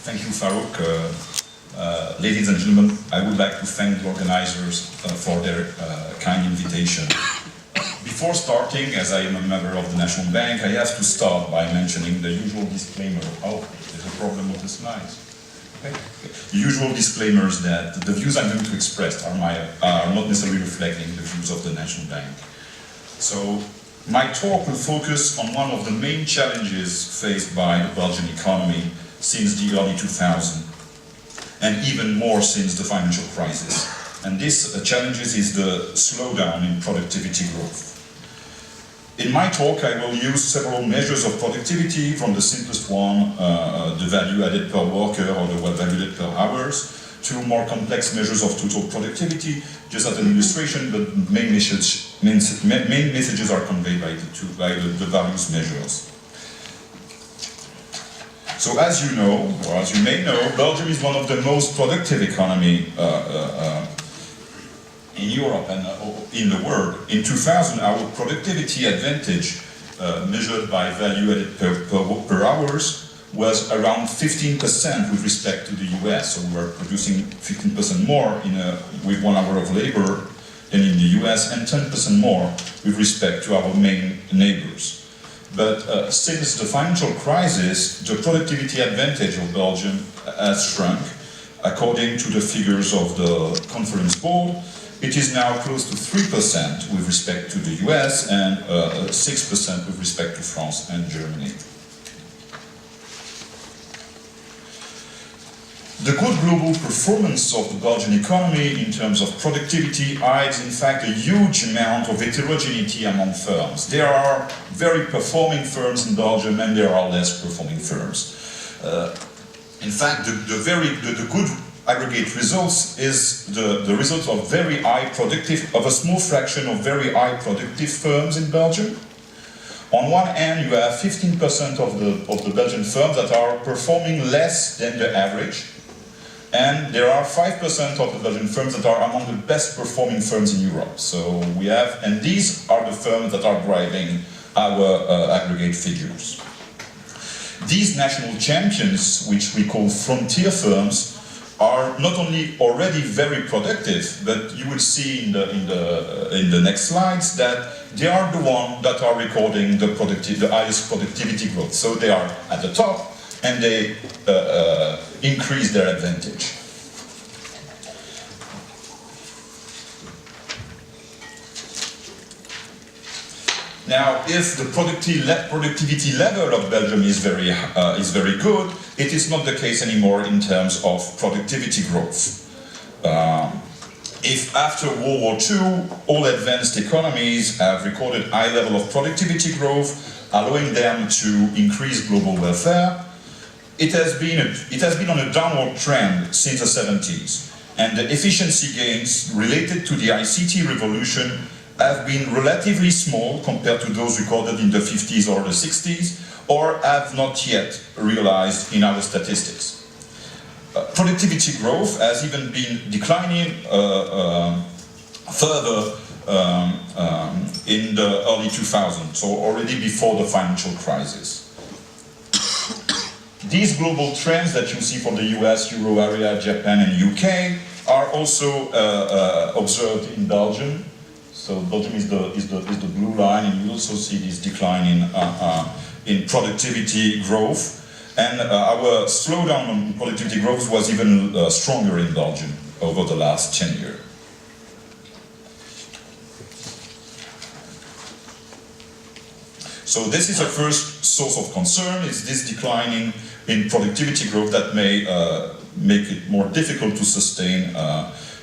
Thank you, Farouk. Ladies and gentlemen, I would like to thank the organizers for their kind invitation. Before starting, as I am a member of the National Bank, I have to start by mentioning the usual disclaimer. Oh, there's a problem with the slides. Okay. The usual disclaimers that the views I'm going to express are not necessarily reflecting the views of the National Bank. So, my talk will focus on one of the main challenges faced by the Belgian economy since the early 2000s, and even more since the financial crisis. And this challenge is the slowdown in productivity growth. In my talk, I will use several measures of productivity, from the simplest one, the value added per worker or the value added per hours, to more complex measures of total productivity, just as an illustration, but main messages are conveyed by the various measures. So as you know, or as you may know, Belgium is one of the most productive economies in Europe and in the world. In 2000, our productivity advantage, measured by value added per hours, was around 15% with respect to the US. So we were producing 15% more with 1 hour of labor than in the US, and 10% more with respect to our main neighbors. But since the financial crisis, the productivity advantage of Belgium has shrunk. According to the figures of the Conference Board, it is now close to 3% with respect to the US and 6% with respect to France and Germany. The good global performance of the Belgian economy in terms of productivity hides, in fact, a huge amount of heterogeneity among firms. There are very performing firms in Belgium and there are less performing firms. In fact, the good aggregate results is the result of of a small fraction of very high productive firms in Belgium. On one hand, you have 15% of the Belgian firms that are performing less than the average. And there are 5% of the Belgian firms that are among the best performing firms in Europe. So and these are the firms that are driving our aggregate figures. These national champions, which we call frontier firms, are not only already very productive, but you will see in the next slides that they are the ones that are recording the highest productivity growth. So they are at the top, and they increase their advantage. Now, if the productivity level of Belgium is very good, it is not the case anymore in terms of productivity growth. If after World War II, all advanced economies have recorded high level of productivity growth, allowing them to increase global welfare, it has been on a downward trend since the 70s, and the efficiency gains related to the ICT revolution have been relatively small compared to those recorded in the 50s or the 60s, or have not yet realized in our statistics. Productivity growth has even been declining further in the early 2000s, so already before the financial crisis. These global trends that you see for the US, Euro area, Japan and UK are also observed in Belgium. So Belgium is the blue line, and you also see this decline in productivity growth. And our slowdown on productivity growth was even stronger in Belgium over the last 10 years. So this is a first source of concern, is this declining in productivity growth that may make it more difficult to sustain,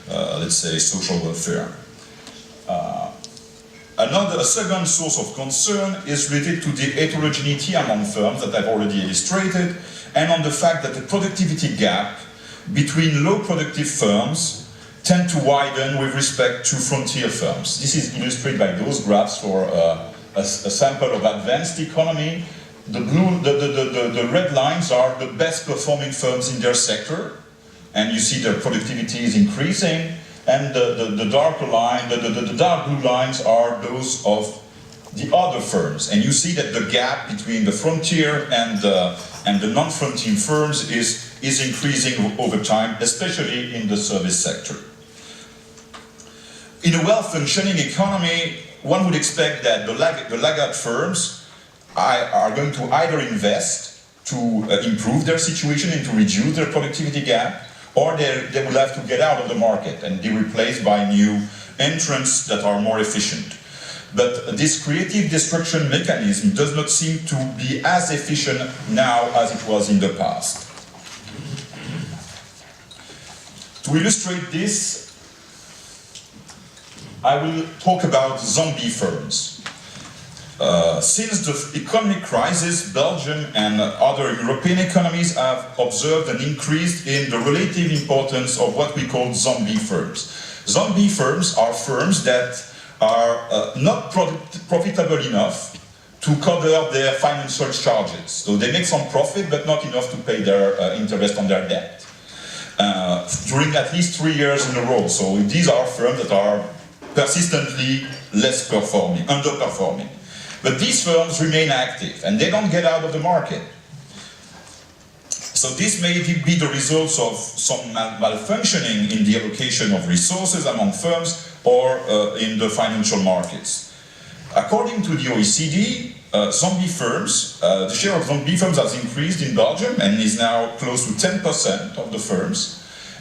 let's say, social welfare. A second source of concern is related to the heterogeneity among firms that I've already illustrated, and on the fact that the productivity gap between low productive firms tend to widen with respect to frontier firms. This is illustrated by those graphs for a sample of advanced economy. The red lines are the best performing firms in their sector, and you see their productivity is increasing. And the dark blue lines are those of the other firms. And you see that the gap between the frontier and the non-frontier firms is is increasing over time, especially in the service sector. In a well-functioning economy, one would expect that the laggard firms are going to either invest to improve their situation and to reduce their productivity gap, or they will have to get out of the market and be replaced by new entrants that are more efficient. But this creative destruction mechanism does not seem to be as efficient now as it was in the past. To illustrate this, I will talk about zombie firms. Since the economic crisis, Belgium and other European economies have observed an increase in the relative importance of what we call zombie firms. Zombie firms are firms that are not profitable enough to cover their financial charges. So they make some profit, but not enough to pay their interest on their debt during at least 3 years in a row. So these are firms that are persistently less performing, underperforming. But these firms remain active and they don't get out of the market. So this may be the results of some malfunctioning in the allocation of resources among firms or in the financial markets. According to the OECD, zombie firms, the share of zombie firms has increased in Belgium and is now close to 10% of the firms.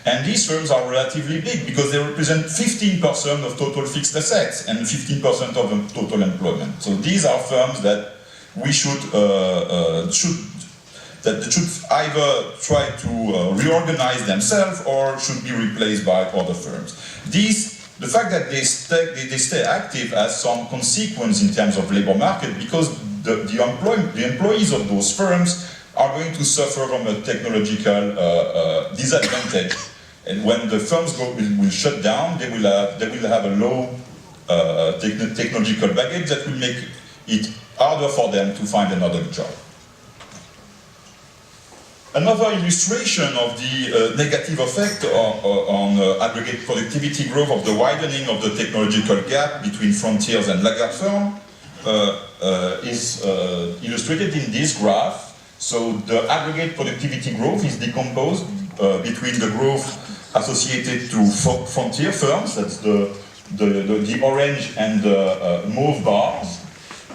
And these firms are relatively big because they represent 15% of total fixed assets and 15% of total employment. So these are firms that we should either try to reorganize themselves or should be replaced by other firms. The fact that they stay active has some consequence in terms of labor market, because the employees of those firms are going to suffer from a technological disadvantage. And when the firms will shut down, they will have a low technological baggage that will make it harder for them to find another job. Another illustration of the negative effect on aggregate productivity growth of the widening of the technological gap between frontiers and laggard firms is illustrated in this graph. So the aggregate productivity growth is decomposed between the growth associated to frontier firms, that's the orange and the mauve bars,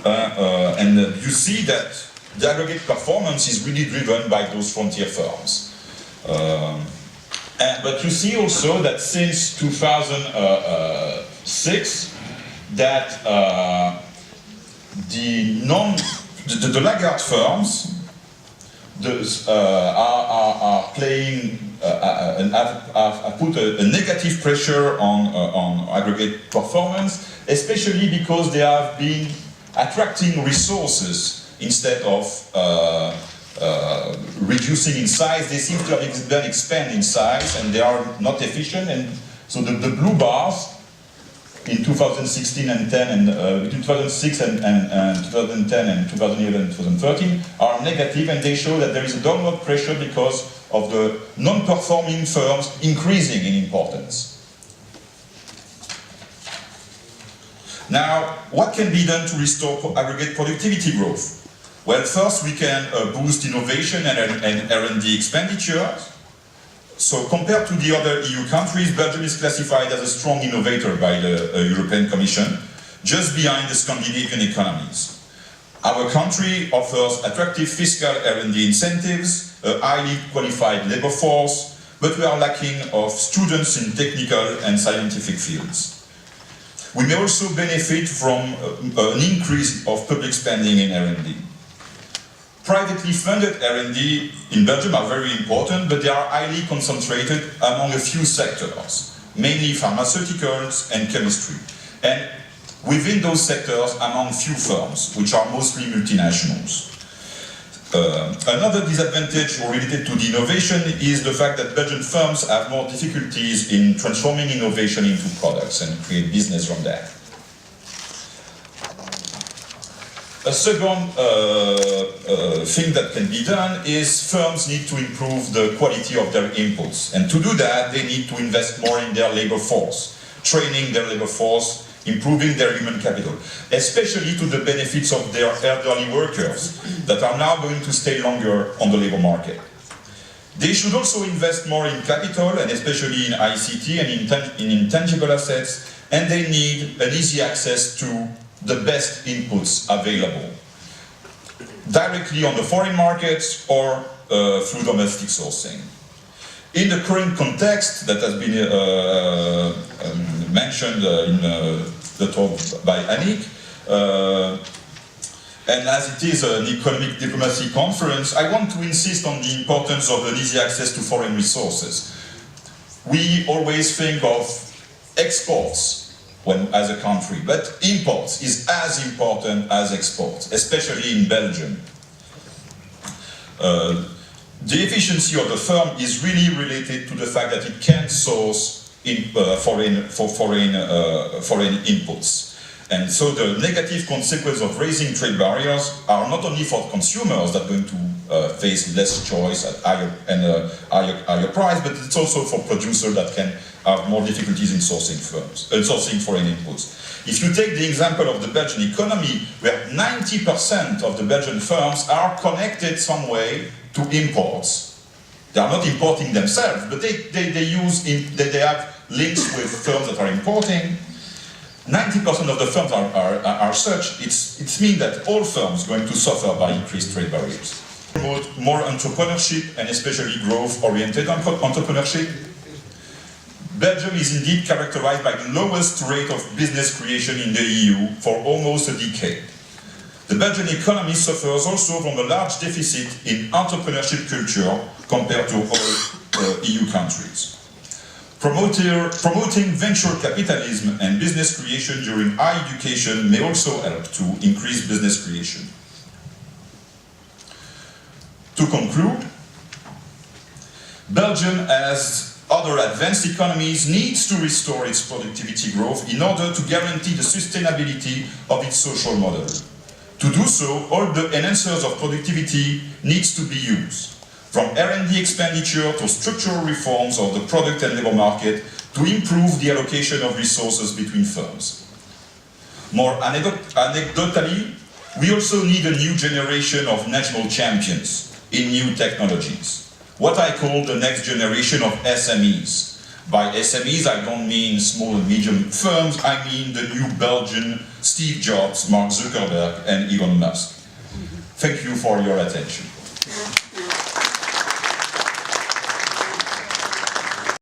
and you see that the aggregate performance is really driven by those frontier firms. But you see also that since 2006, that the laggard firms are playing and have put a negative pressure on aggregate performance, especially because they have been attracting resources instead of reducing in size. They seem to have then expand in size, and they are not efficient. And so the blue bars in 2016 and 10 and between 2006 and 2010 and 2011 and 2013 are negative, and they show that there is a downward pressure because of the non-performing firms increasing in importance. Now, what can be done to restore aggregate productivity growth? Well, first we can boost innovation and R&D expenditures. So compared to the other EU countries, Belgium is classified as a strong innovator by the European Commission, just behind the Scandinavian economies. Our country offers attractive fiscal R&D incentives, a highly qualified labor force, but we are lacking of students in technical and scientific fields. We may also benefit from an increase of public spending in R&D. Privately funded R&D in Belgium are very important, but they are highly concentrated among a few sectors, mainly pharmaceuticals and chemistry. And within those sectors, among few firms, which are mostly multinationals. Another disadvantage related to the innovation is the fact that Belgian firms have more difficulties in transforming innovation into products and create business from that. A second thing that can be done is firms need to improve the quality of their inputs. And to do that, they need to invest more in their labor force, training their labor force, improving their human capital, especially to the benefits of their elderly workers that are now going to stay longer on the labor market. They should also invest more in capital, and especially in ICT and in intangible assets, and they need an easy access to the best inputs available, directly on the foreign markets or through domestic sourcing. In the current context that has been mentioned in the talk by Annick, and as it is an economic diplomacy conference, I want to insist on the importance of an easy access to foreign resources. We always think of exports as a country, but imports is as important as exports, especially in Belgium. The efficiency of the firm is really related to the fact that it can source foreign inputs. And so the negative consequence of raising trade barriers are not only for consumers that are going to face less choice at higher price, but it's also for producers that can have more difficulties in sourcing foreign inputs. If you take the example of the Belgian economy, where 90% of the Belgian firms are connected some way to imports. They are not importing themselves, but they have links with firms that are importing. 90% of the firms are such. It means that all firms are going to suffer by increased trade barriers. Promote more entrepreneurship, and especially growth-oriented entrepreneurship. Belgium is indeed characterized by the lowest rate of business creation in the EU for almost a decade. The Belgian economy suffers also from a large deficit in entrepreneurship culture compared to other EU countries. Promoting venture capitalism and business creation during higher education may also help to increase business creation. To conclude, Belgium, as other advanced economies, needs to restore its productivity growth in order to guarantee the sustainability of its social model. To do so, all the enhancers of productivity needs to be used, from R&D expenditure to structural reforms of the product and labor market to improve the allocation of resources between firms. More anecdotally, we also need a new generation of national champions in new technologies, what I call the next generation of SMEs. By SMEs, I don't mean small and medium firms, I mean the new Belgian Steve Jobs, Mark Zuckerberg, and Elon Musk. Thank you for your attention.